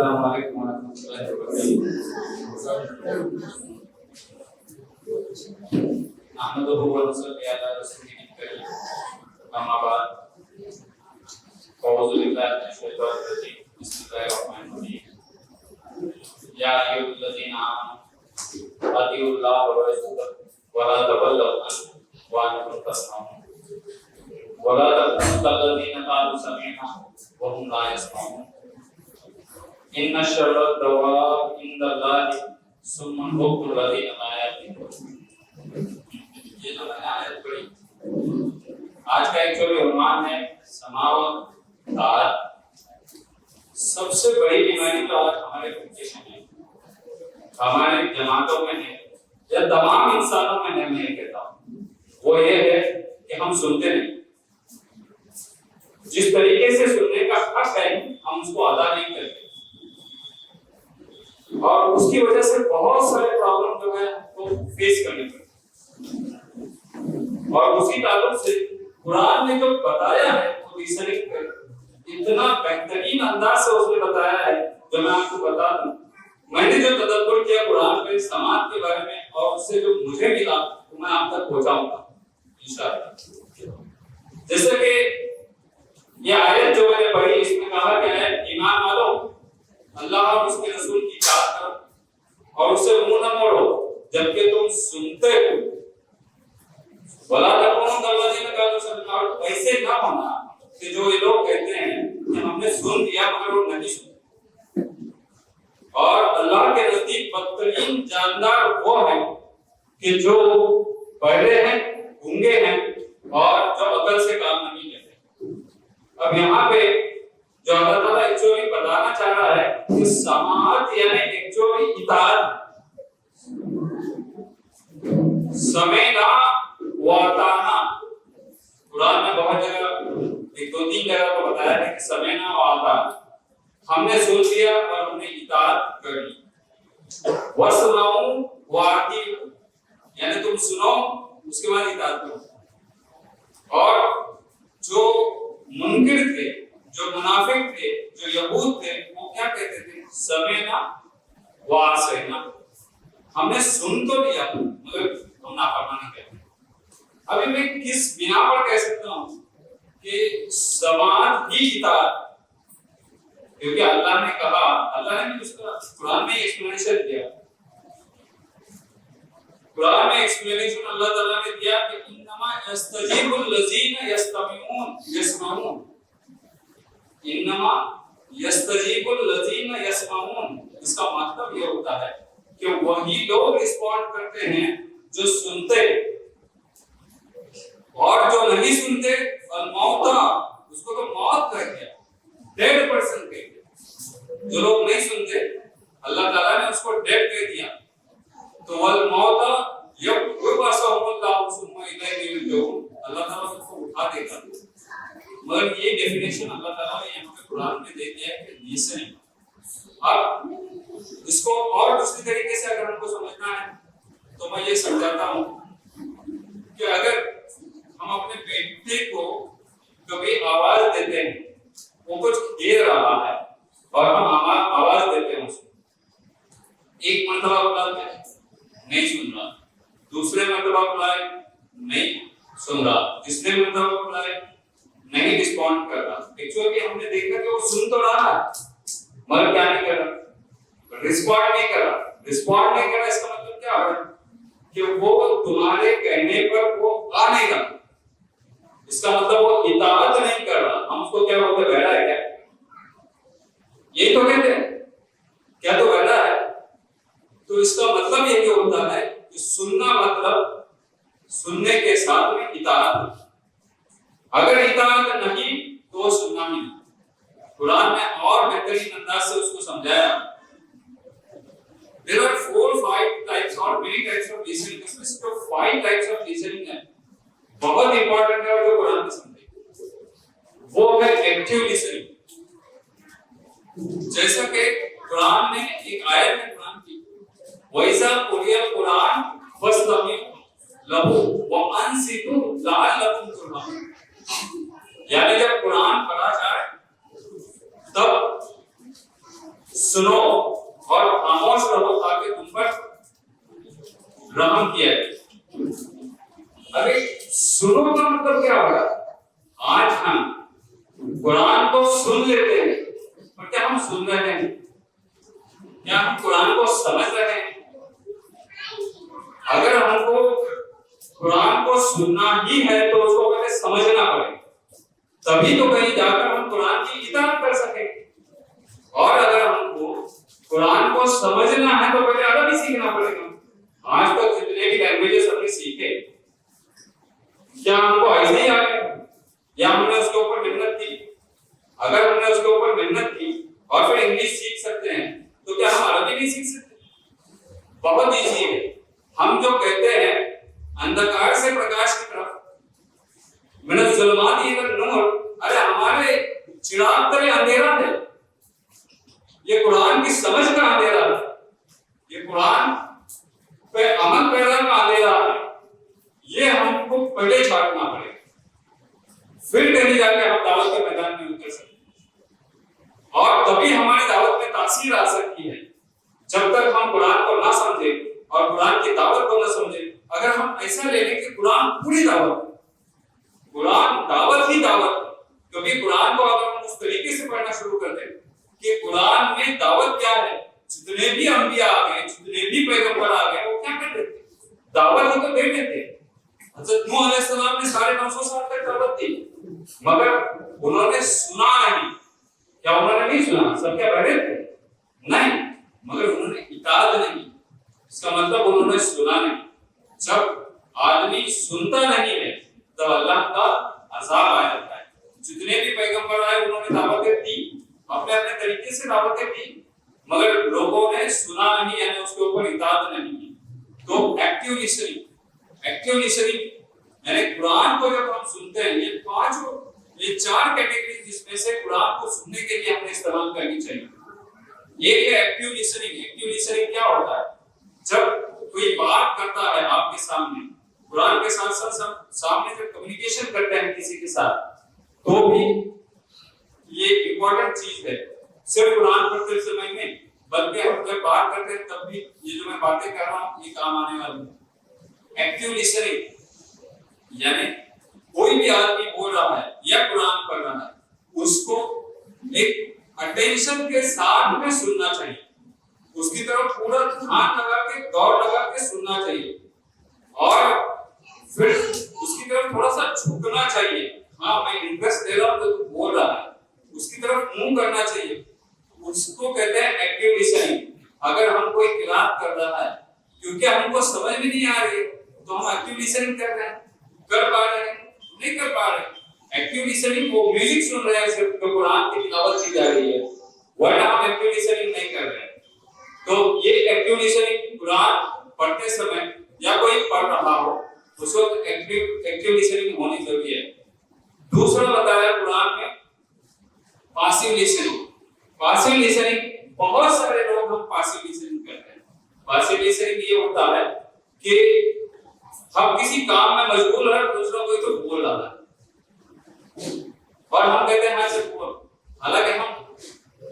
السلام علیکم ورحمۃ اللہ وبرکاتہ. نحمده ونصلي على رسوله الكريم. اما بعد اعوذ بالله من الشیطان الرجیم. بسم الله الرحمن الرحیم. یا ایھا الذین آمنوا اطیعوا الله ورسوله ولا تولوا عنه وانتم تسمعون ولا تكونوا كالذين قالوا سمعنا وهم لا يسمعون. ان شر الدواب عند الله ثم البكم الذين لا يعقلون. یہ جو میں نے آیت پڑھی آج کا ایکچولی عنوان ہے سماعت طاعت. سب سے بڑی بیماری تو آج ہمارے بچے میں ہے, ہمارے جماعتوں میں ہے, یا تمام انسانوں میں ہے. میں یہ کہتا ہوں وہ یہ ہے کہ ہم سنتے نہیں. جس طریقے سے سننے کا حق ہے ہم اس کو ادا نہیں کرتے, اور اس کی وجہ سے بہت سارے پرابلم جو ہے وہ فیس کرنے پڑتے. اور اسی تعلق سے قرآن نے جو بتایا ہے وہ ریسرچ کر اتنا بہترین انداز سے اس نے بتایا ہے جو میں آپ کو بتا دوں. میں نے جو تدبر کیا قرآن پہ سماعت کے بارے میں اور اس سے جو مجھے ملا وہ میں آپ تک پہنچاؤں گا انشاءاللہ. جیسے کہ یہ آیت جو میں نے پڑھی اس میں کہا گیا ہے ایمان والو اللہ اور اس کے رسول کی اطاعت کرو اور اس سے منہ نہ موڑو جبکہ تم سنتے ہو. ولا تکونوا کالذین قالوا سمعنا. ایسے نہ ہونا کہ جو یہ لوگ کہتے ہیں کہ ہم نے سن لیا مگر وہ نہیں سنتے. اور اللہ کے نزدیک بدترین جاندار وہ ہیں کہ جو بہرے ہیں, گونگے ہیں اور جو عقل سے کام نہیں لیتے. اب یہاں پہ جو اللہ تعالیٰ ایکچولی بتانا چاہ رہا ہے کہ سماعت یعنی ایکچولی اطاعت. سمعنا واطعنا قرآن میں بہت جگہ ایک دو تین جگہ کو بتایا ہے کہ سمعنا واطعنا, ہم نے سن لیا اور ہم نے اطاعت کر لی. واسمعوا واطیعوا یعنی تم سنو اس کے بعد اطاعت کرو. اور جو منکر تھے, جو منافق تھے, جو یہود تھے, وہ کیا کہتے تھے؟ سمعنا وعصینا. ہم نے سن تو لیا مگر ہم نافرمانی کرتے. ابھی میں کس بنا پر کہہ سکتا ہوں کہ سماعت ہی اطاعت, کیونکہ اللہ نے کہا, اللہ نے اس کا قرآن میں ایکسپلینیشن دیا. قرآن میں ایکسپلینیشن اللہ تعالیٰ نے دیا کہ انما یستجیب الذین یسمعون. انما یستجیب الذین یسمعون اس کا مطلب یہ ہوتا ہے کہ وہی لوگ رسپونڈ کرتے ہیں جو سنتے, اور جو نہیں سنتے الموت اس کو تو موت کہہ دیا, ڈیڈ پرسن کہہ دیا. جو لوگ نہیں سنتے اللہ تعالیٰ نے اس کو ڈیڈ کہہ دیا. تو والموت یبعثہم اللہ ثم الیہ یرجعون, اللہ تعالیٰ اس کو اٹھا دے گا. مگر یہ ڈیفینیشن اللہ تعالیٰ نے یہاں پہ قرآن میں دے دیا ہے کہ لسننگ. اب اس کو اور دوسری طریقے سے اگر ہم کو سمجھنا ہے تو میں یہ سمجھاتا ہوں کہ اگر ہم اپنے بیٹے کو کبھی آواز دیتے ہیں, وہ کچھ کہہ رہا ہے اور ہم آواز دیتے ہیں اس کو, ایک مرتبہ بلاتے ہیں نہیں سن رہا, دوسرے مرتبہ بلائے نہیں سن رہا, تیسرے مرتبہ بلائے نہیں رسپونڈ کر رہا. ایکچولی ہم نے دیکھا کہ وہ سن تو رہا ہے مگر کیا نہیں کر رہا, رسپونڈ نہیں کر رہا. رسپونڈ نہیں کر رہا اس کا مطلب کیا ہے کہ وہ تمہارے کہنے پر وہ آ نہیں رہا. اس کا مطلب وہ اطاعت نہیں کر رہا. ہم اس کو کیا بولتے ہیں, بہرا ہے کیا؟ یہی تو کہتے ہیں کیا تو بہرا ہے. تو اس کا مطلب یہی ہوتا ہے کہ سننا مطلب سننے کے ساتھ میں اطاعت. اگر اطاعت نہیں تو وہ سننا نہیں. قرآن نے اور بہترین انداز سے اس کو سمجھایا. There are 4-5 types or many types of listening. اس میں صرف 5 types of listening ہیں. بہت امپورٹنٹ ہے اور جو قرآن نے سمجھائی وہ ہے ایکٹیو لسننگ. جیسا کہ قرآن نے ایک آیت میں قرآن کی وَإِذَا قُرِئَ الْقُرْآنُ فَاسْتَمِعُوا لَهُ وَأَنصِتُوا لَعَلَّكُمْ تُرْحَمُونَ. یعنی جب قرآن پڑھا جائے تب رحم کیا ہے. ارے سنو کا مطلب کیا ہو رہا ہے؟ آج ہم قرآن کو سن لیتے ہیں اور کیا ہم سن رہے ہیں؟ کیا ہم قرآن کو سمجھ رہے ہیں؟ اگر ہم کو قرآن کو سننا ہی ہے تو اس کو پہلے سمجھنا پڑے گا, تبھی تو کہیں جا کر ہم قرآن کی اطاعت کر سکیں. اور اگر ہم کو قرآن کو سمجھنا ہے تو پہلے ادب ہی سیکھنا پڑے گا. آج تک جتنے بھی لینگویجز ہم نے سیکھے کیا ہم کو ایسے ہی آ گئے یا ہم نے اس کے اوپر محنت کی؟ اگر ہم نے اس کے اوپر محنت کی اور پھر انگلش سیکھ سکتے ہیں تو کیا ہم عربی نہیں سیکھ سکتے؟ بہت ایزی ہے. ہم جو کہتے ہیں اندھکار سے پرکاش کی طرف, من الظلمات الی النور, ارے ہمارے چراغ تلے اندھیرا ہے. یہ قرآن کی سمجھ کا اندھیرا ہے, یہ قرآن پہ عمل پیدا کا اندھیرا ہے. یہ ہم کو پہلے چھاٹنا پڑے گا, پھر کہیں جا کے ہم دعوت کے میدان میں اتر سکتے ہیں. اور تبھی ہماری دعوت میں تاثیر آ سکتی ہے. جب تک ہم قرآن کو نہ سمجھیں اور قرآن کی دعوت کو نہ سمجھیں, اگر ہم ایسا لے لیں کہ قرآن پوری دعوت, قرآن دعوت ہی دعوت, کبھی قرآن کو اگر ہم اس طریقے سے پڑھنا شروع کر دیں کہ قرآن میں دعوت کیا ہے, جتنے بھی انبیاء آ گئے, جتنے بھی پیغمبر آ گئے, وہ کیا کرتے تھے؟ دعوت ہی تو دے دیتے. حضرت نوح علیہ السلام نے 950 سال تک دعوت دی, مگر انہوں نے سنا نہیں. کیا انہوں نے نہیں سنا؟ سب کیا بہرے تھے؟ نہیں, مگر انہوں نے اطاعت نہیں. اس کا مطلب انہوں نے سنا نہیں. جب آدمی سنتا نہیں ہے تو اللہ کا عذاب آ جاتا ہے. جتنے بھی پیغمبر آئے انہوں نے دعوتیں دی, اپنے اپنے طریقے سے دعوتیں دی, مگر لوگوں نے سنا نہیں, یعنی اس کے اوپر اطاعت نہیں کی. تو ایکٹیو لسننگ یعنی قرآن کو جب ہم سنتے ہیں, یہ چار کیٹیگری جس میں سے قرآن کو سننے کے لیے ہمیں استعمال کرنی چاہیے. ایک ہے ایکٹیو لسننگ. ایکٹیو لسننگ کیا ہوتا ہے؟ جب کوئی بات کرتا ہے آپ کے سامنے, قرآن کے ساتھ ساتھ سامنے جب کمیونیکیشن کرتے ہیں کسی کے ساتھ, تو بھی یہ امپورٹنٹ چیز ہے. صرف قرآن پڑھتے سمے میں, بلکہ ہم جب بات کرتے ہیں تب بھی یہ جو میں باتیں کر رہا ہوں یہ کام آنے والی ہے. ایکٹیو لسننگ یعنی کوئی بھی آدمی بول رہا ہے یا قرآن پڑھ رہا ہے, اس کو ایک اٹینشن کے ساتھ میں سننا چاہیے. اس کی طرف پورا دھیان لگا کے, غور لگا کے سننا چاہیے, اور پھر اس کی طرف تھوڑا سا جھکنا چاہیے. ہاں میں انٹرسٹ دے رہا ہوں تو بول رہا ہے, اس کی طرف منہ کرنا چاہیے. اس کو کہتے ہیں ایکٹیو لسننگ. اگر ہم کوئی قرات کر رہا ہے کیونکہ ہم کو سمجھ میں نہیں آ رہی تو ہم ایکٹیو لسننگ کر رہے ہیں, کر پا رہے ہیں نہیں کر پا رہے. ایکٹیو لسننگ وہ میوزک سن رہے ہیں صرف جو قرآن کی تلاوت کی جا رہی ہے, ورنہ ہم ایکٹیو لسننگ نہیں کر رہے ہیں. تو یہ ایکٹیو لسننگ قرآن پڑھتے سمے یا کوئی پڑھ رہا ہو اس وقت ایکٹیو لسننگ ہونی ضروری ہے. دوسرا بتایا قرآن میں پاسیو لسننگ. پاسیو لسننگ بہت سارے لوگ ہم پاسیو لسننگ کرتے ہیں. پاسیو لسننگ یہ ہوتا ہے کہ ہم کسی کام میں مشغول ہیں, دوسرا کوئی تو بول رہا ہے اور ہم کہتے ہیں ہاں صرف بول. حالانکہ ہم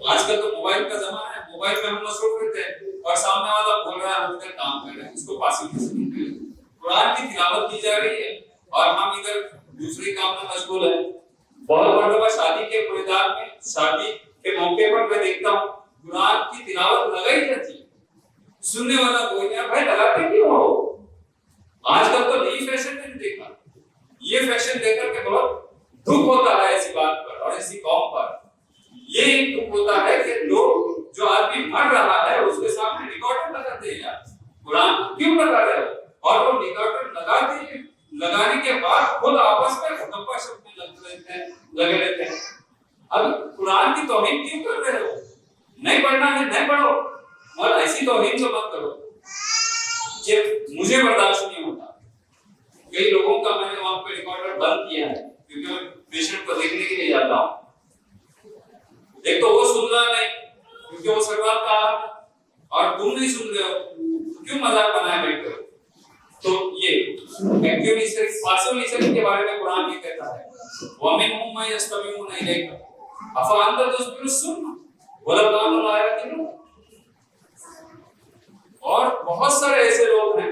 آج کل تو موبائل کا زمانہ ہے, موبائل میں ہم مصروف رہتے ہیں اور سامنے والا بول رہا ہے, ہم ادھر کام کر رہے ہیں. اس کو پاسیو لسننگ کہتے ہیں. قرآن کی تلاوت کی جا رہی ہے اور ہم ادھر دوسرے کام میں مشغول ہیں. بہت مرتبہ شادی کے پروگرام میں, شادی کے موقع پر میں دیکھتا ہوں قرآن کی تلاوت لگائی جاتی ہے, سننے والا کوئی نہیں. بھائی لگاتے کیوں ہو؟ آج کل تو نئی فیشن نے دیکھا, یہ فیشن دیکھ کر کے بہت دکھ ہوتا ہے ایسی بات پر اور ایسی قوم پر. یہ دکھ ہوتا ہے کہ لوگ جو آدمی مر رہا ہے اس کے سامنے ریکارڈر لگاتے ہیں. یار قرآن کیوں لگا رہے ہو؟ اور وہ ریکارڈر لگاتے ہیں, لگانے کے بعد خود آپس میں گپا شپ میں لگے رہتے ہیں. اب قرآن کی توہین کیوں کر رہے ہو؟ نہیں پڑھنا ہے نہیں پڑھو, اور ایسی توہین تو مت کرو. یہ مجھے برداشت نہیں ہوتا. کئی لوگوں کا میں نے وہاں پہ ریکارڈر بند کیا ہے کیونکہ میں پیشنٹ کو دیکھنے کے لیے جاتا ہوں. ایک تو وہ سن رہا نہیں کیونکہ وہ سرکار کا اور تم نہیں سن رہے ہو, کیوں مذاق بنائے بیٹھے ہو؟ تو یہ ایکٹیو لسننگ, پاسیو لسننگ کے بارے میں قرآن یہ کہتا ہے وَمِنْهُمْ مَن يَسْتَمِعُونَ إِلَيْكَ أَفَأَنْتَ تُسْمِعُ الصُّمَّ وَلَوْ كَانُوا لَا يَعْقِلُونَ. اور بہت سارے ایسے لوگ ہیں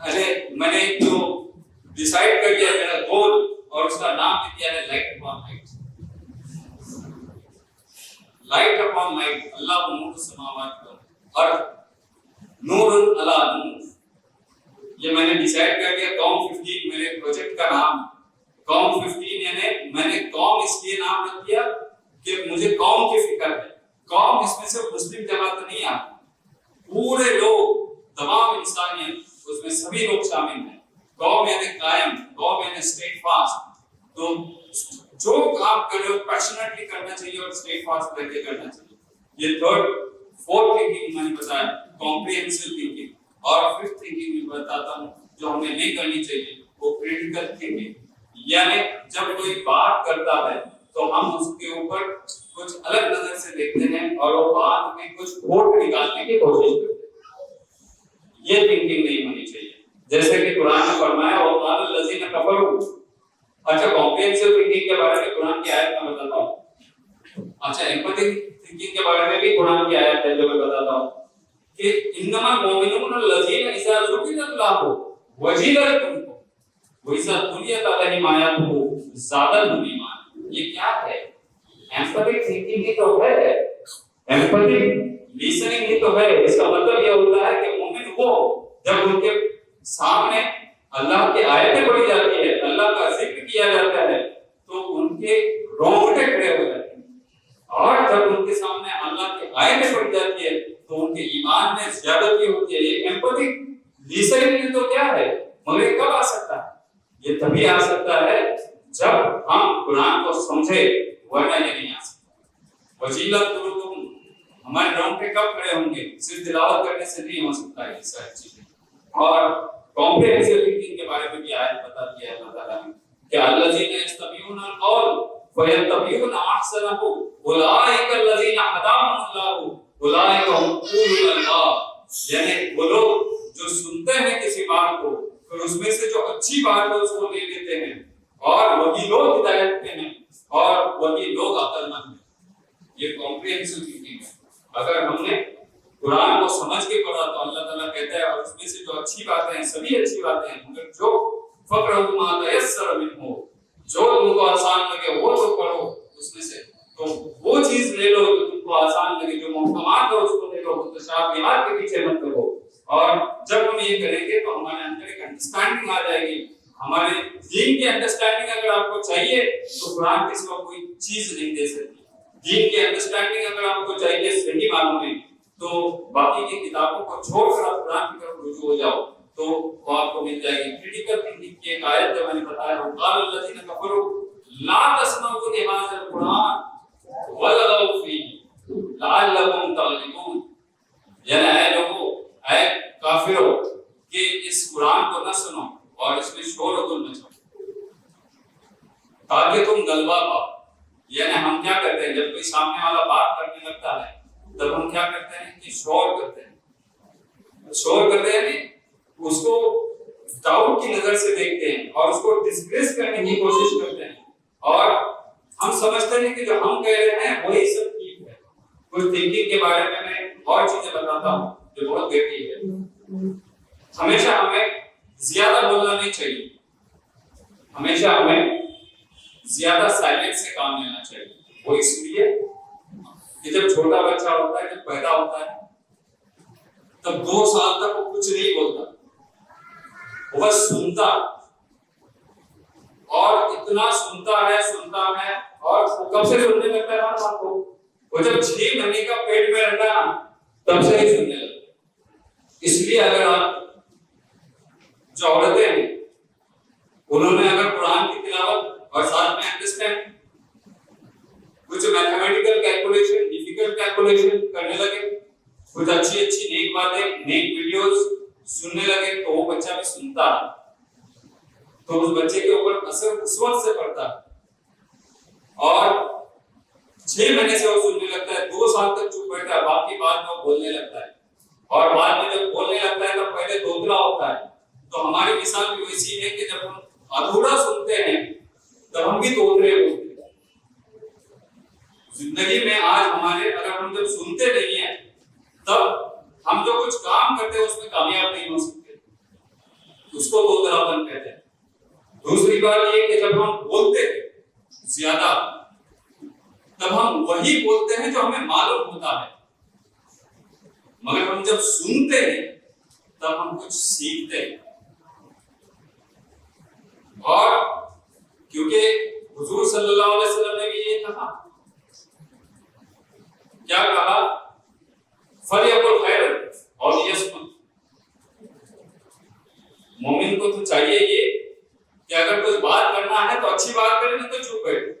ارے میں نے جو ڈیسائیڈ کر دیا میرا گول اور اس کا نام بھی دیا ہے light upon light. Light upon light. اللہ نور السماوات والارض نور علی نور. یہ میں نے ڈیسائیڈ کر دیا. قوم 15 میرے پروجیکٹ کا نام. قوم 15 یعنی میں نے قوم اس لیے نام رکھ دیا کہ مجھے قوم کی فکر ہے. قوم اس میں سے مسلم جماعت نہیں آتی, پورے لوگ تمام انسانیت اس میں سبھی لوگ شامل ہیں. قوم یعنی قائم, قوم یعنی اسٹیٹ فاسٹ. تو جو کام کر رہے ہو پیشنیٹلی کرنا چاہیے اور اسٹیٹ فاسٹ رہ کے کرنا چاہیے. یہ تھرڈ فورتھ تھنکنگ میں نے بتایا کمپریہنسو تھنکنگ. اور ففتھ تھنکنگ میں بتاتا ہوں جو ہمیں نہیں کرنی چاہیے وہ کریٹیکل تھنکنگ. یعنی جب کوئی بات کرتا ہے تو ہم اس کے اوپر کچھ الگ نظر سے دیکھتے ہیں اور وہ بات میں کچھ کھوٹ نکالنے کی کوشش کرتے ہیں. یہ تھنکنگ نہیں ہونی چاہیے. جیسے کہ قرآن نے فرمایا وقال الذین کفروا. اچھا کمپریہنسو تھنکنگ کے بارے میں قرآن کی آیت میں بتاتا ہوں. اچھا ایمپتھی تھنکنگ کے بارے میں بھی قرآن کی آیت ہے جو میں بتاتا ہوں کہ انما المؤمنون الذین اذا ذکر اللہ وجلت قلوبهم وَإِذَا تُلِيَتْ عَلَيْهِمْ آيَاتُهُ زَادَتْهُمْ ایمانا. یہ کیا ہے؟ ایمپتھک تھنکنگ ہی تو ہے, ایمپتھک لیسننگ ہی تو ہے. اس کا مطلب یہ ہوتا ہے کہ مومن وہ جب ان کے سامنے اللہ کی آیتیں پڑھی جاتی ہے, اللہ کا ذکر کیا جاتا ہے تو ان کے رونگٹے کھڑے ہو جاتے ہیں. اور جب ان کے سامنے اللہ کی آیتیں پڑھی جاتی ہے تو ان کے ایمان میں زیادتی ہوتی ہے. یہ ایمپتھک لیسننگ تو کیا ہے مگر یہ کب آ سکتا ہے؟ یہ تبھی آ سکتا ہے جب ہم قرآن کو سمجھے, ورنہ یہ نہیں آ سکتا. وجیلت قلوبہم ہمارے رونگٹے کب کھڑے ہوں گے؟ صرف تلاوت کرنے سے نہیں ہو سکتا ہے یہ ساری چیزیں. اور کمپریہنسو تھنکنگ کے بارے میں بھی آیت بتا دیا ہے اللہ تعالیٰ نے کہ الذین یستمعون القول فیتبعون احسنہ اولئک الذین ہداہم اللہ اولئک هم اولو الالباب. یعنی وہ لوگ جو سنتے ہیں کسی بات کو پھر اس میں سے جو اچھی بات ہے اس کو لے لیتے ہیں اور وہی لوگ ہدایت پہ ہیں اور وہی لوگ عقل مند ہیں. یہ کمپریہنسو تھنکنگ ہے. اگر ہم نے قرآن کو سمجھ کے پڑھا تو اللہ تعالیٰ کہتا ہے اور اس میں سے جو اچھی باتیں ہیں سبھی اچھی باتیں ہیں مگر جو فقرؤوا ما تیسر منہ, جو تم کو آسان لگے وہ تو پڑھو اس میں سے. تو وہ چیز لے لو جو تم کو آسان لگے, جو محکمات ہے اس کو لے لو, متشابہات کے پیچھے مت لگو. اور جب ہم یہ کریں گے تو ہمارے اندر ایک انڈرسٹینڈنگ آ جائے گی. ہمارے دین کی انڈرسٹینڈنگ اگر آپ کو چاہیے تو قرآن کے سوا کوئی چیز نہیں دے سکتی. دین کی انڈرسٹینڈنگ اگر آپ کو چاہیے صحیح معلوم ہے تو باقی کی کتابوں کو چھوڑ کر آپ قرآن کی طرف رجوع ہو جاؤ تو وہ آپ کو مل جائے گی. کریٹیکل تھنکنگ کی ایک آیت جو میں نے بتایا وقال الذین کفروا لا تسمعوا لهذا القرآن والغوا فیہ لعلکم تغلبون. یعنی اے لوگوں, اے کافروں کہ اس قرآن کو نہ سنو اور اس میں شور و غل مچاؤ تاکہ تم غلبہ پاؤ. یعنی ہم کیا کرتے ہیں جب کوئی سامنے والا بات کرنے لگتا ہے تب ہم کیا کرتے ہیں کہ شور کرتے ہیں. شور کرتے ہیں نہیں, اس کو ڈاؤٹ کی نظر سے دیکھتے ہیں اور اس کو ڈسپریس کرنے کی کوشش کرتے ہیں اور ہم سمجھتے ہیں کہ جو ہم کہہ رہے ہیں وہی سب ٹھیک ہے. کچھ تھنکنگ کے بارے میں اور چیزیں بتاتا ہوں جو بہت گہری ہے. ہمیشہ ہمیں زیادہ بولنا نہیں چاہیے, ہمیشہ ہمیں زیادہ سائلنس سے کام لینا چاہیے. وہ اس لیے کہ جب چھوٹا بچہ ہوتا ہے, جب پیدا ہوتا ہے تب 2 سال تک وہ کچھ نہیں بولتا, وہ بس سنتا اور اتنا سنتا ہے اور کب سے سننے لگتا ہے بات کو, وہ جب 6 مہینے کا پیٹ میں رہتا ہے تب سے ہی سننے لگتا ہے. اس لیے اگر آپ جو عورتیں ہیں انہوں نے اگر قرآن کی تلاوت اور ساتھ میں انڈرسٹینڈ کچھ میتھمیٹیکل کیلکولیشن, ڈیفیکلٹ کیلکولیشن کرنے لگے, کچھ اچھی نیک باتیں, نیک ویڈیوز سننے لگے تو وہ بچہ بھی سنتا ہے تو اس بچے کے اوپر اثر اس وقت سے پڑتا ہے اور 6 مہینے سے وہ سننے لگتا ہے, 2 سال تک چپ بیٹھتا ہے, باقی بعد میں وہ بولنے لگتا ہے اور بعد میں جب بولنے لگتا ہے تو پہلے دھندلا ہوتا ہے. تو ہماری مثال بھی ویسی ہے کہ جب ہم ادھورا سنتے ہیں تب ہم بھی دھندلے ہوتے ہیں. زندگی میں آج ہمارے اگر ہم جب سنتے نہیں ہیں تب ہم جو کچھ کام کرتے ہیں اس میں کامیاب نہیں ہو سکتے. اس کو دوتراپن کہتے ہیں. دوسری بات یہ کہ جب ہم بولتے ہیں زیادہ تب ہم وہی بولتے ہیں جو ہمیں معلوم ہوتا ہے، مگر ہم جب سنتے ہیں تب ہم کچھ سیکھتے ہیں. اور کیونکہ حضور صلی اللہ علیہ وسلم نے بھی یہ کہا، کیا کہا؟ فَلْيَقُلْ خَيْرًا أَوْ لِيَصْمُتْ. مومن کو تو چاہیے یہ کہ اگر کچھ بات کرنا ہے تو اچھی بات کرے، نہیں تو چپ بیٹھے،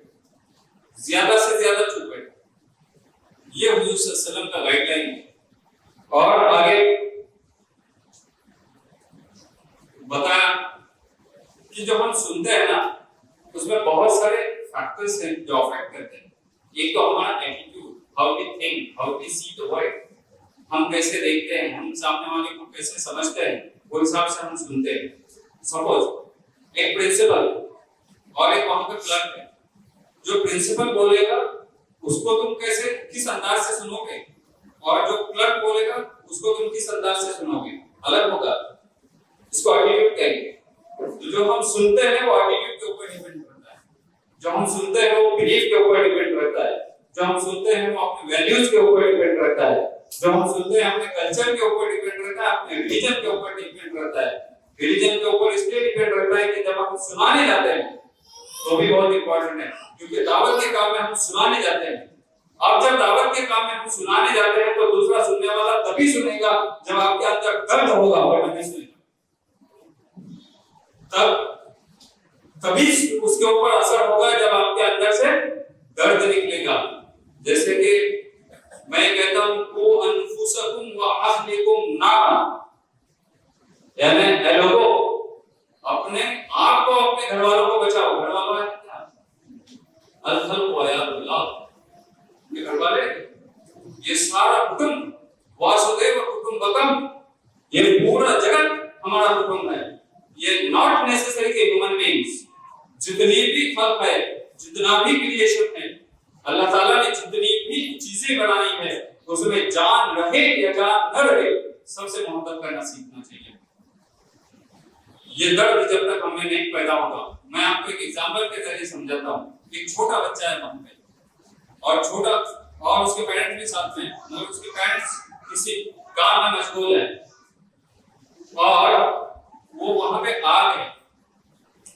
زیادہ سے زیادہ چپ بیٹھے. یہ حضور صلی اللہ علیہ وسلم کا گائیڈ لائن ہے. اور آگے بتایا کہ جو ہم سنتے ہیں نا اس میں بہت سارے فیکٹرز ہیں جو افیکٹ کرتے ہیں. ایک تو ہمارا attitude, how we think, how we see the world, ہم کیسے دیکھتے ہیں، ہم سامنے والے کو کیسے سمجھتے ہیں، وہ حساب سے ہم سنتے ہیں. سپوز ایک پرنسپل اور ایک وہاں کا کلرک ہے، جو پرنسپل بولے گا اس کو تم کیسے کس انداز سے سنو گے، اور جو کلرک بولے گا اس کو تم کس انداز سے سنو گے، الگ ہوگا. اس کو ایٹیٹیوڈ کہیں گے. جو ہم سنتے ہیں وہ ایٹیٹیوڈ کے اوپر ڈیپینڈ کرتا ہے، جو ہم سنتے ہیں وہ بلیف کے اوپر ڈیپینڈ کرتا ہے، جو ہم سنتے ہیں وہ اپنے ویلیوز کے اوپر ڈیپینڈ کرتا ہے، جو ہم سنتے ہیں اپنے کلچر کے اوپر ڈیپینڈ کرتا ہے، اپنے ریلیجن کے اوپر ڈیپینڈ کرتا ہے. ریلیجن کے اوپر اس لیے ڈیپینڈ کرتا ہے کہ جب ہم سنانے جاتے ہیں تو بھی بہت امپورٹنٹ ہے، کیونکہ دعوت کے کام میں ہم سنانے جاتے ہیں. اب جب دعوت کے کام میں ہم سنانے جاتے ہیں تو دوسرا سننے والا تبھی سنے گا جب آپ کے اندر درد ہوگا، اور نہیں سنے گا تبھی اس کے اوپر اثر ہوگا جب آپ کے اندر سے درد نکلے گا. جیسے کہ میں کہتا ہوں کو انفسکم واہلکم نارا، یعنی اے لوگوں اپنے آپ کو اپنے گھر والوں کو بچاؤ. گھر والوں ہے کیا؟ الخلق وعیاذ باللہ، یہ گھر والے، یہ سارا کٹمب، واسودیو کٹمبکم، یہ پورا جگت ہمارا کٹمب ہے. یہ ناٹ نیسیسری کہ ہیومن بینگز، جتنی بھی خلق ہے، جتنا بھی کریشن ہے، اللہ تعالیٰ نے جتنی بھی چیزیں بنائی ہے اس میں جان رہے یا جان نہ رہے سب سے محبت کرنا سیکھنا چاہیے. یہ درد جب تک ہمیں نہیں پیدا ہوگا، میں آپ کو ایک ایگزامپل کے ذریعے سمجھاتا ہوں. ایک چھوٹا بچہ ہے وہاں پہ، اور چھوٹا اور اس کے پیرنٹس بھی ساتھ میں، مگر اس کے پیرنٹس کسی کام میں مشغول ہیں اور وہ وہاں پہ آ گئے.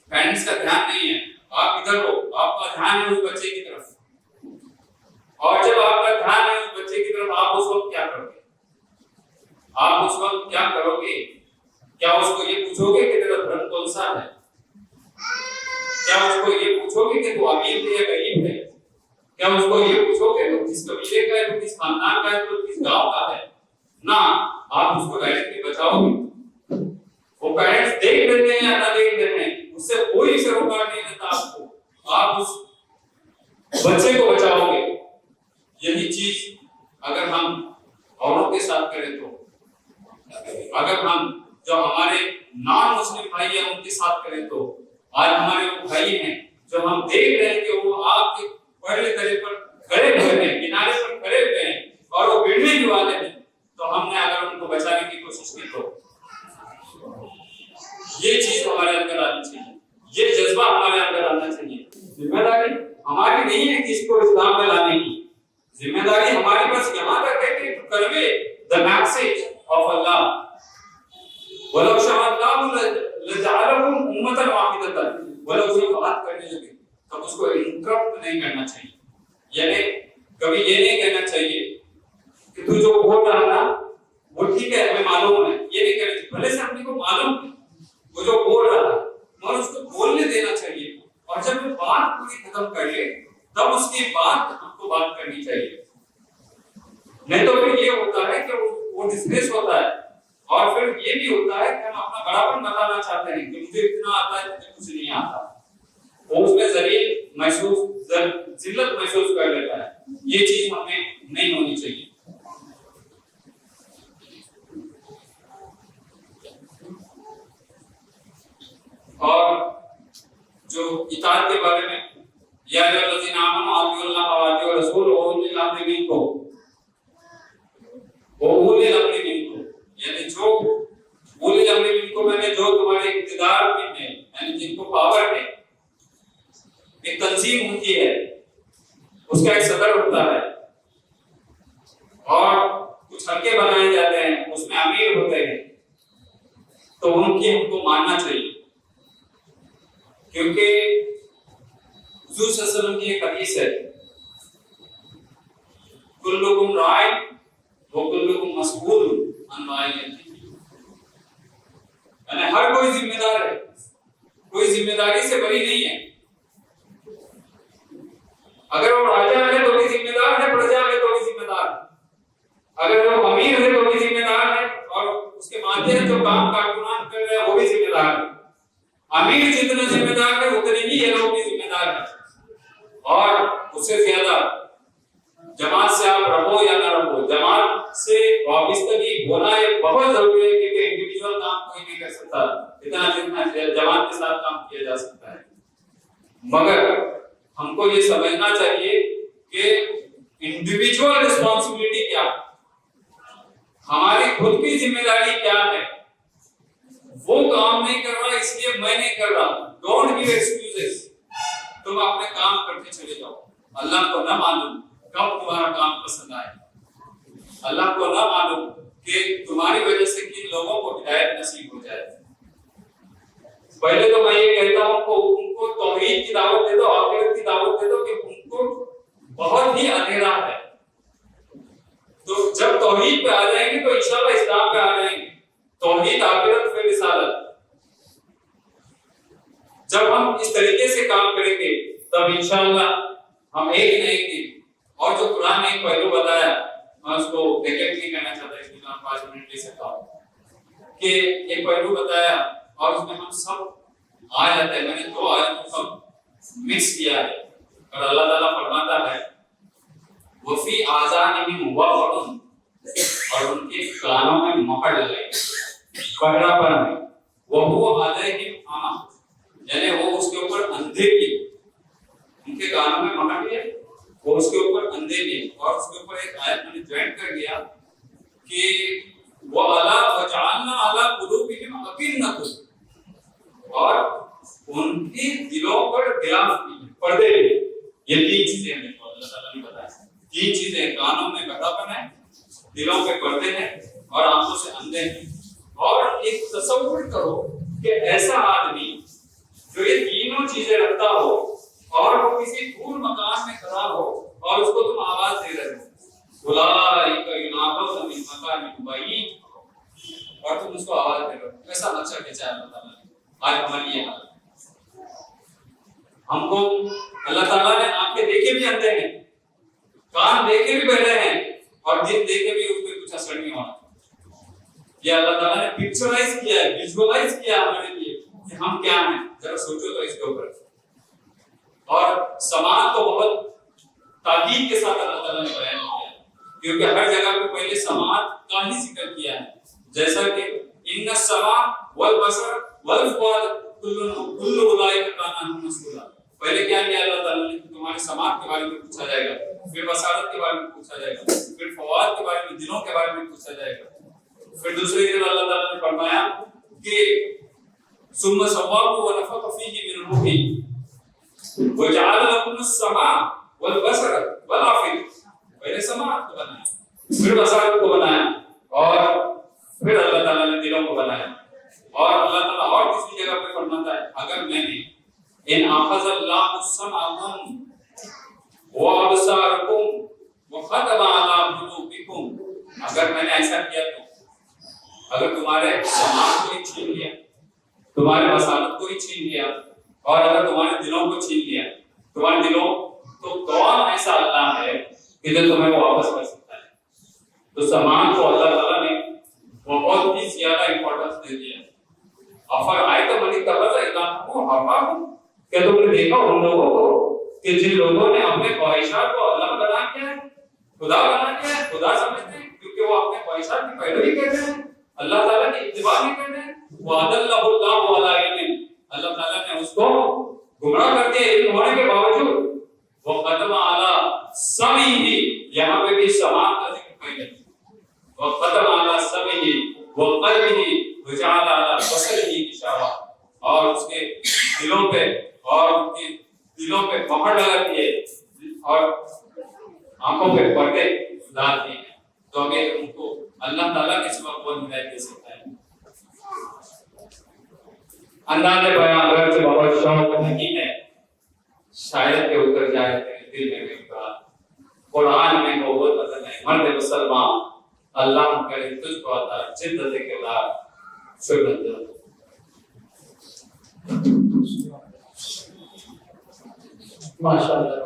پیرنٹس کا دھیان نہیں ہے، آپ ادھر ہو، آپ کا دھیان ہے اس بچے کی طرف، اور جب آپ کا دھیان ہے اس بچے کی طرف، آپ اس وقت کیا کرو گے؟ آپ اس وقت کیا کرو گے؟ کیا اس کو یہ پوچھو گے کہ تیرا دھرم کون سا ہے؟ کیا اس کو یہ پوچھو گے کہ تو امیر ہے یا غریب ہے؟ کیا اس کو یہ پوچھو گے تو کس قبیلے کا ہے، تو کس خاندان کا ہے، تو کس گاؤں کا ہے؟ نہ، آپ اس کو ڈائریکٹلی بچاؤ گے. وہ پیرنٹس دیکھ رہے ہیں یا نہ دیکھ رہے ہیں اس سے کوئی سروکار نہیں دیتا آپ کو، آپ اس بچے کو بچاؤ گے. یہی چیز اگر ہم اوروں کے ساتھ کریں تو، اگر ہم جو ہمارے نان مسلم بھائی ہیں ان کے ساتھ کریں تو، آج ہمارے وہ بھائی ہیں جو ہم دیکھ رہے ہیں کہ وہ آپ کے پہلے درے پر کھڑے ہوئے ہیں، کنارے پر کھڑے ہوئے ہیں اور وہ گرنے بھی والے ہیں، تو ہم نے اگر ان کو بچانے کی کوشش کی تو یہ چیز ہمارے اندر آنی چاہیے، یہ جذبہ ہمارے اندر آنا چاہیے. ذمہ داری ہماری نہیں ہے کسی کو اسلام میں لانے کی، ذمہ داری ہماری بس یہاں تک ہے کہ کروے the message of Allah. وَلَوْ شَاءَ اللَّهُ لَجَعَلَهُمْ أُمَّةً وَاحِدَةً. وَلَوْ جو بات کرنے لگے تب اس کو انٹرپٹ نہیں کرنا چاہیے، یعنی کبھی یہ نہیں کہنا چاہیے کہ تو جو بول رہا نا وہ ٹھیک ہے ہمیں معلوم ہے، یہ نہیں کہنا چاہیے. بھلے سے اپنے کو معلوم ہے وہ جو بول رہا ہے مگر اس کو بولنے دینا چاہیے، اور جب وہ بات پوری ختم کر لے تب اس کے بعد ہم کو بات کرنی چاہیے. نہیں تو پھر یہ ہوتا ہے کہ وہ ڈسپلیس ہوتا ہے، اور پھر یہ بھی ہوتا ہے کہ ہم اپنا بڑاپن بتانا چاہتے ہیں کہ مجھے اتنا آتا ہے، مجھے کچھ نہیں آتا، وہ اس میں ذلیل محسوس، ذلت محسوس کر لیتا ہے. یہ چیز ہمیں نہیں ہونی چاہیے. اور جو اطاعت کے بارے میں، یا الذین آمنوا اطیعوا اللہ واطیعوا الرسول واولی الامر منکم، اولی الامر منکم، یعنی جو اولی الامر منکم کو میں نے جو تمہارے اقتدار میں ہے یعنی جن کو پاور ہے، ایک تنظیم ہوتی ہے، اس کا ایک صدر ہوتا ہے اور کچھ حلقے بنائے جاتے ہیں، اس میں امیر ہوتے ہیں، تو ان کی ہم کو ماننا چاہیے، کیونکہ حضور صلی اللہ علیہ وسلم کی ایک حدیث ہے، کلکم راع وکلکم مسئول عن رعیتہ، یعنی ہر کوئی ذمہ دار ہے، کوئی ذمہ داری سے بری نہیں ہے، اگر وہ راجا ہے تو بھی ذمہ دار ہے، پرجا ہے تو بھی ذمہ دار ہے، اگر وہ امیر ہے تو بھی ذمہ دار ہے، اور اس کے ماتحت جو کام کارکنان کر رہے ہیں وہ بھی ذمہ دار ہے۔ امیر جتنا ذمہ دار ہے اتنے ہی یہ لوگ بھی ذمہ دار ہیں، اور اس سے زیادہ جماعت سے آپ رہو یا نہ رہو، جماعت سے وابستگی ہونا یہ بہت ضروری ہے، کیونکہ انڈیویجول کام کوئی نہیں کر سکتا اتنا جتنا جماعت کے ساتھ کام کیا جا سکتا ہے۔ مگر ہم کو یہ سمجھنا چاہیے کہ انڈیویجول ریسپانسبلٹی کیا ہے، ہماری خود کی ذمہ داری کیا ہے، وہ کام نہیں کر رہا اس لیے میں نہیں کر رہا، ڈونٹ گیو ایکسکیوزز، تم اپنے کام کرتے چلے جاؤ، اللہ کو نہ معلوم کب تمہارا کام پسند آئے، اللہ کو نہ معلوم کہ تمہاری وجہ سے کن لوگوں کو ہدایت نصیب ہو جائے۔ پہلے تو میں یہ کہتا ہوں کہ ان کو توحید کی دعوت دے دو، آخرت کی دعوت دے دو، کہ ان کو بہت ہی اندھیرا ہے، تو جب توحید پہ آ جائیں گے تو انشاءاللہ اسلام پہ آ جائیں گے، توحید آخرت پہ رسالت، جب ہم اس طریقے سے کام کریں گے تب انشاءاللہ ہم ایک نہ ایک دن، اور جو قرآن نے ایک پہلو بتایا میں اس کو نیگلیکٹ نہیں کرنا چاہتا، اس لیے 5 منٹ لے سکتا ہوں کہ ایک پہلو بتایا اور اس میں ہم سب آ جاتے ہیں، میں نے 2 آیتوں کو مکس کیا ہے، اور اللہ تعالیٰ فرماتا ہے وفی آذانہم وقر، اور ان کے کانوں میں مہر لگائی، بہرا پن ہے، وہو علیہم عمی، یعنی وہ اس کے اوپر اندھے کی، ان کے کانوں میں مہر ہے، وہ اس کے اوپر اندھے کی، اور اس کے اوپر ایک آیت میں نے جوائن کر دیا کہ وَعَلَا وَجَعَلْنَا عَلَىٰ قُلُوبِهِمْ أَكِنَّةً، اور ان کی دلوں پر غلاف کی پردے، یہ 3 چیزیں ہمیں اللہ تعالیٰ نے بتایا، 3 چیزیں، کانوں میں بہراپن ہے، دلوں پہ پردے ہیں، اور آنکھوں سے اندھے ہیں۔ اور ایک تصور کرو کہ ایسا آدمی جو یہ تینوں چیزیں رکھتا ہو اور وہ کسی دور مکان میں کھڑا ہو اور اس کو تم آواز دے رہے ہو اولئک ینادون من مکان بعید، اور تم اس کو آواز دے رہے ہو، ایسا نقشہ کھینچا ہے اللہ تعالیٰ نے۔ آج ہماری یہ حالت، ہم کو اللہ تعالیٰ نے آنکھیں دیکھے بھی اندھے ہیں، کان دیکھے بھی بہرے ہیں، اور دل دیکھے بھی اس پہ کچھ اثر نہیں ہونا۔ یہ اللہ تعالیٰ نے پکچرائز کیا ہے، ویژوائز کیا ہے ہمارے لیے کہ ہم کیا ہیں، ذرا سوچو تو اس کے اوپر۔ اور سماعت کو بہت تاکید کے ساتھ اللہ تعالیٰ نے بیان کیا ہے، کیونکہ ہر جگہ پہ پہلے سماعت کا ہی ذکر کیا ہے، جیسا کہ ان السمع والبصر والفؤاد کل اولئک کان عنہ مسئولا، پہلے کیا کیا اللہ تعالیٰ نے، تمہارے سماعت کے بارے میں پوچھا جائے گا، پھر بصارت کے بارے میں پوچھا جائے گا، پھر فؤاد کے بارے میں، دلوں کے بارے میں پوچھا جائے گا، پھر دوسری جگہ اللہ تعالیٰ نے فرمایا کہ ثم سواہ ونفخ فیہ من روحہ وجعل لکم السمع والبصر والافئدہ، پہلے سماعت کو بنایا، پھر بصارت کو بنایا، اور پھر اللہ تعالیٰ نے دلوں کو بنایا۔ اور اللہ تعالیٰ اور کسی جگہ پہ فرماتا ہے اگر میں نے ان اخذ اللہ سمعکم وابصارکم وختم علی قلوبکم، اگر میں نے ایسا کیا تو اگر تمہارے سماعت کو ہی چھین لیا، تمہارے بصارت کو ہی چھین لیا، اور اگر تمہارے دلوں کو چھین لیا، تمہارے دلوں، تو کون ایسا اللہ ہے کہ جو تمہیں واپس کر سکتا ہے؟ تو سماعت کو اللہ تعالیٰ نے بہت ہی زیادہ امپورٹنس دے دیا۔ افر آئے تو منی تبز الہہ ہواہ، کیا تم نے دیکھا ان لوگوں کو کہ جن لوگوں نے اپنے خواہشات کو اللہ بنا کیا ہے، خدا بنا کیا ہے، خدا سمجھتے ہیں، کیونکہ وہ اپنے خواہشات کی پیروی کر رہے ہیں، اللہ تعالیٰ کی اتباع نہیں کر رہے ہیں۔ وَأَضَلَّهُ اللَّهُ عَلَىٰ عِلْمٍ، اللہ تعالیٰ نے اس کو گمراہ کر دیا علم ہونے کے باوجود۔ وَخَتَمَ عَلَىٰ سَمْعِهِ، یہاں پہ بھی سماعت کا ذکر کیا گیا، وَخَتَمَ عَلَىٰ سَمْعِهِ وَقَلْبِهِ وَجَعَلَ عَلَىٰ بَصَرِهِ دلوں پہ اور ان کی دلوں پہ پکڑ لگاتی ہے اور آنکھوں پہ پردے ڈالتی ہے، تو اگر ان کو اللہ تعالیٰ کے سوا کون ہدایت دے سکتا ہے؟ انداز بیان اگرچہ بہت شوق نہیں ہے، شاید کہ اتر جائے تیرے دل میں میری بات، قرآن میں بہت وطن ہے مرد مسلمان، اللہ کرے تجھ کو عطا جدت کردار شکر۔ ماشاء اللہ۔